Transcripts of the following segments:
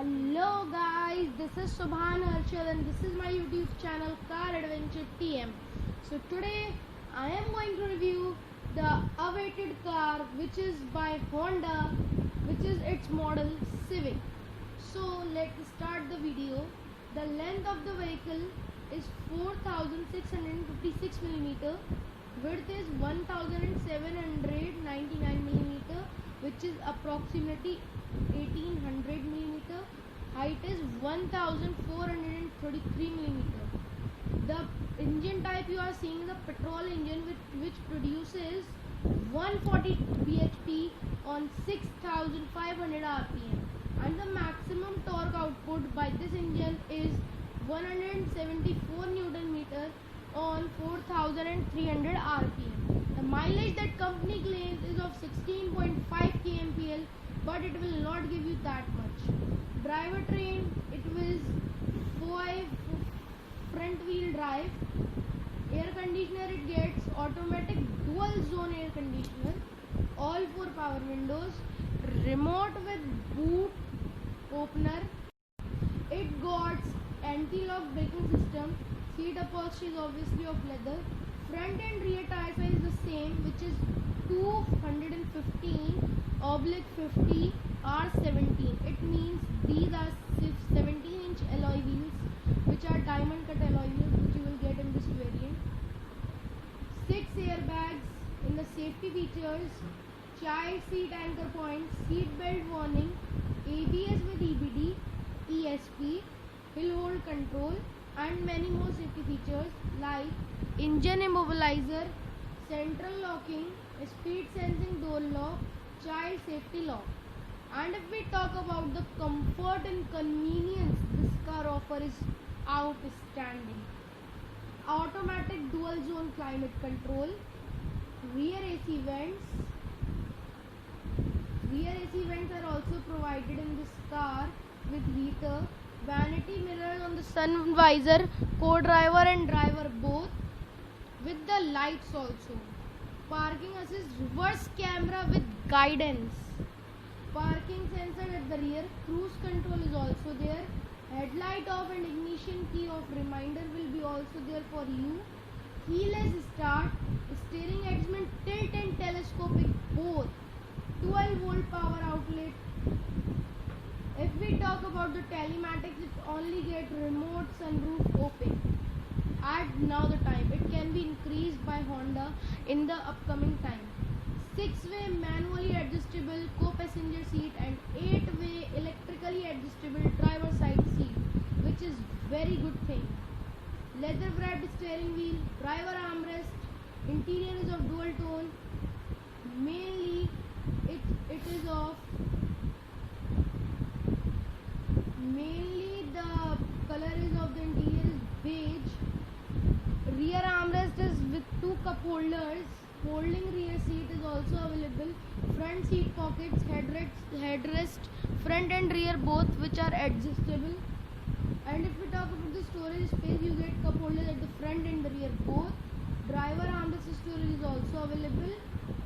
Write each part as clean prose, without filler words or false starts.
Hello guys, this is Subhan Harshad and this is my YouTube channel Car Adventure TM. So today I am going to review the awaited car which is by Honda, which is its model Civic. So let's start the video. The length of the vehicle is 4656 mm, width is 1799 mm, which is approximately 1800 mm, height is 1433 mm. The engine type you are seeing is a petrol engine which produces 140 bhp on 6500 rpm, and the maximum torque output by this engine is 174 Newton meter on 4300 rpm. The mileage that company claims is of 16.5 kmpl, but it will not give you that much. Drivetrain, it was 5 front wheel drive. Air conditioner, it gets automatic dual zone air conditioner, all 4 power windows, remote with boot opener. It got anti-lock braking system. Seat upholstery is obviously of leather. Front and rear tire size is the same, which is 215/50 R17. It means these are 17-inch alloy wheels, which are diamond cut alloy wheels, which you will get in this variant. 6 airbags in the safety features, child seat anchor point, seat belt warning, ABS with EBD, ESP, hill hold control, and many more safety features like engine immobilizer, central locking, speed sensing door lock, child safety lock. And if we talk about the comfort and convenience this car offers is outstanding. Automatic dual zone climate control, rear AC vents. Rear AC vents are also provided in this car with heater. Vanity mirrors on the sun visor, co-driver and driver both, with the lights also. Parking assist, reverse camera with guidance. Parking sensor at the rear. Cruise control is also there. Headlight off and ignition key off reminder will be also there for you. Keyless start. Steering adjustment, tilt and telescopic both. 12 volt power outlet. If we talk about the telematics, it only get remote sunroof open at now the time. It can be increased by Honda in the upcoming time. 6-way manually adjustable co-passenger seat and 8-way electrically adjustable driver side seat, which is very good thing. Leather wrapped steering wheel, driver armrest. Interior is of dual tone. Mainly it is of mainly the color is of the interior is beige. Rear armrest is with 2 cup holders. Folding rear seat is also available. Front seat pockets, headrest, front and rear both, which are adjustable. And if we talk about the storage space, you get cup holders at the front and the rear both. Driver armrest storage is also available.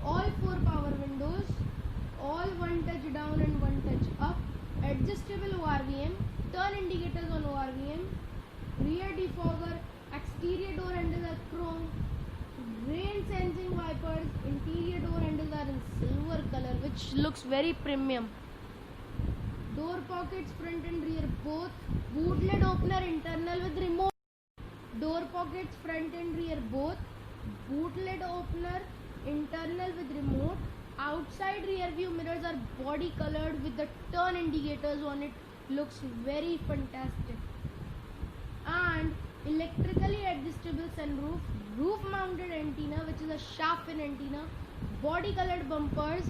All 4 power windows, all 1 touch down and 1 touch up. Adjustable ORVM, turn indicators on ORVM, rear defogger, exterior door handles are chrome, rain sensing wipers, interior door handles are in silver color, which looks very premium. Door pockets front and rear both. Boot lid opener internal with remote. Door pockets front and rear both. Boot lid opener internal with remote. Outside rear view mirrors are body colored with the turn indicators on it. Looks very fantastic. And electrically adjustable sunroof, roof mounted antenna, which is a sharp fin antenna, body colored bumpers.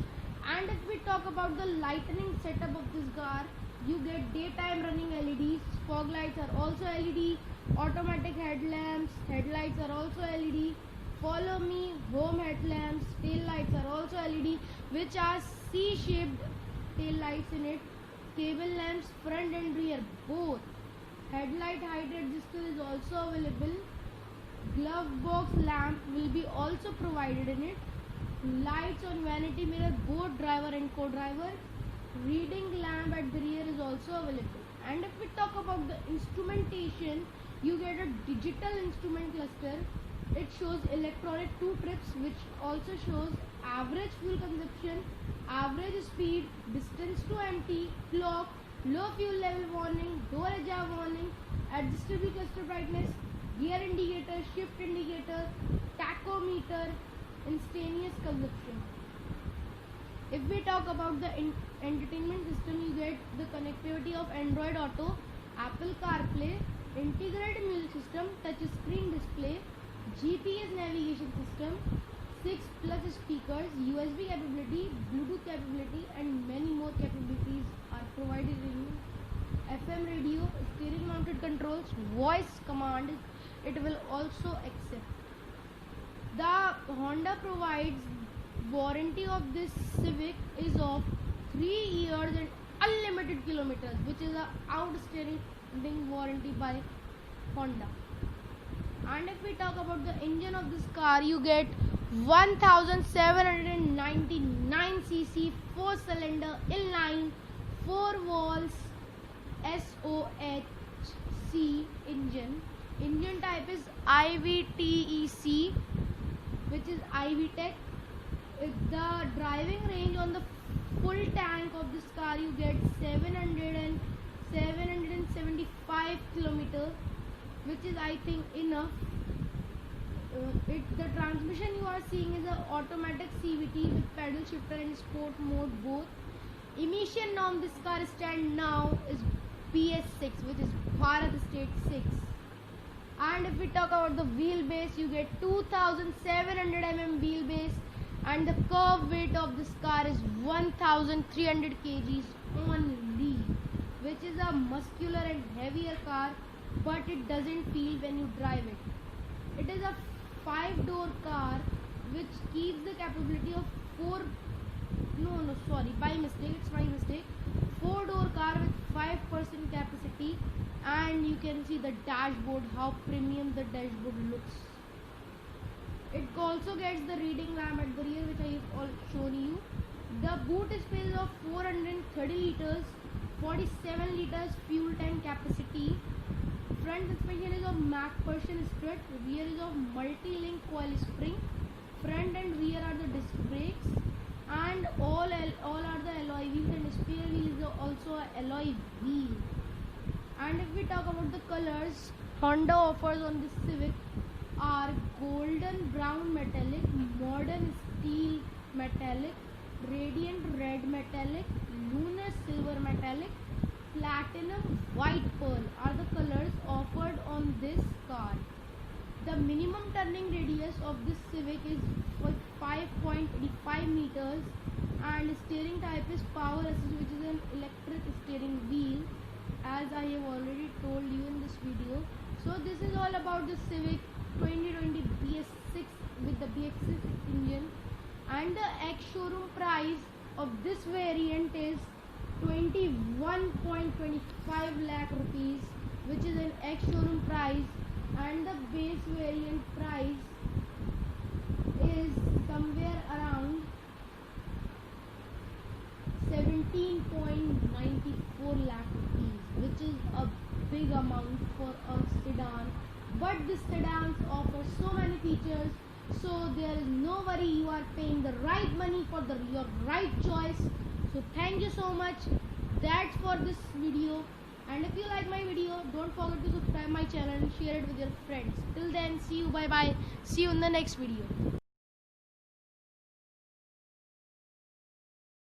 And if we talk about the lightning setup of this car, you get daytime running LEDs, fog lights are also LED, automatic headlamps, headlights are also LED. Follow me, home headlamps, tail lights are also LED, which are C-shaped tail lights in it. Table lamps front and rear both. Headlight height adjuster is also available. Glove box lamp will be also provided in it. Lights on vanity mirror, both driver and co-driver. Reading lamp at the rear is also also available. And if we talk about the instrumentation, you get a digital instrument cluster. It shows electronic 2 trips, which also shows average fuel consumption, average speed, distance to empty, clock, low fuel level warning, door ajar warning, adjustable cluster brightness, gear indicator, shift indicator, tachometer, instantaneous consumption. If we talk about the entertainment system, you get the connectivity of Android Auto, Apple CarPlay, integrated music system, touch screen display, GPS navigation system, 6 plus speakers, USB capability, Bluetooth capability, and many more capabilities are provided in FM radio, steering mounted controls, voice command. It will also accept. The Honda provides warranty of this Civic is of 3 years and unlimited kilometers, which is an outstanding warranty by Honda. And if we talk about the engine of this car, you get 1799 cc 4-cylinder inline 4 valves SOHC engine. Engine type is IVTEC, which is IVTEC. The driving range on the full tank of this car, you get 775 kilometers, which is I think enough. The transmission you are seeing is an automatic CVT with pedal shifter and sport mode both. Emission norm this car stand now is BS6, which is Bharat State 6. And if we talk about the wheelbase, you get 2700 mm wheelbase, and the curb weight of this car is 1300 kgs only, which is a muscular and heavier car, but it doesn't feel when you drive it. It is a 5-door car which keeps the capability of 4-door car with 5% capacity, and you can see the dashboard, how premium the dashboard looks. It also gets the reading lamp at the rear, which I have all shown you. The boot space of 430 liters, 47 liters fuel tank capacity. Front suspension is of MacPherson strut, rear is of multi-link coil spring. Front and rear are the disc brakes, and all are the alloy wheels, and spare wheel is also a alloy wheel. And if we talk about the colors, Honda offers on this Civic are golden brown metallic, modern steel metallic, radiant red metallic, lunar silver metallic, platinum white pearl are the colors offered on this car. The minimum turning radius of this Civic is 5.85 meters, and steering type is power assist, which is an electric steering wheel, as I have already told you in this video. So this is all about the Civic 2020 BS6 with the BX6 engine, and the ex-showroom price of this variant is 21.25 lakh rupees, which is an ex-showroom price, and the base variant price is somewhere around 17.94 lakh rupees, which is a big amount for a sedan. But this sedans offer so many features, so there is no worry, you are paying the right money for your right choice. So thank you so much. That's for this video, and if you like my video, don't forget to subscribe my channel and share it with your friends. Till then, see you, bye bye, see you in the next video.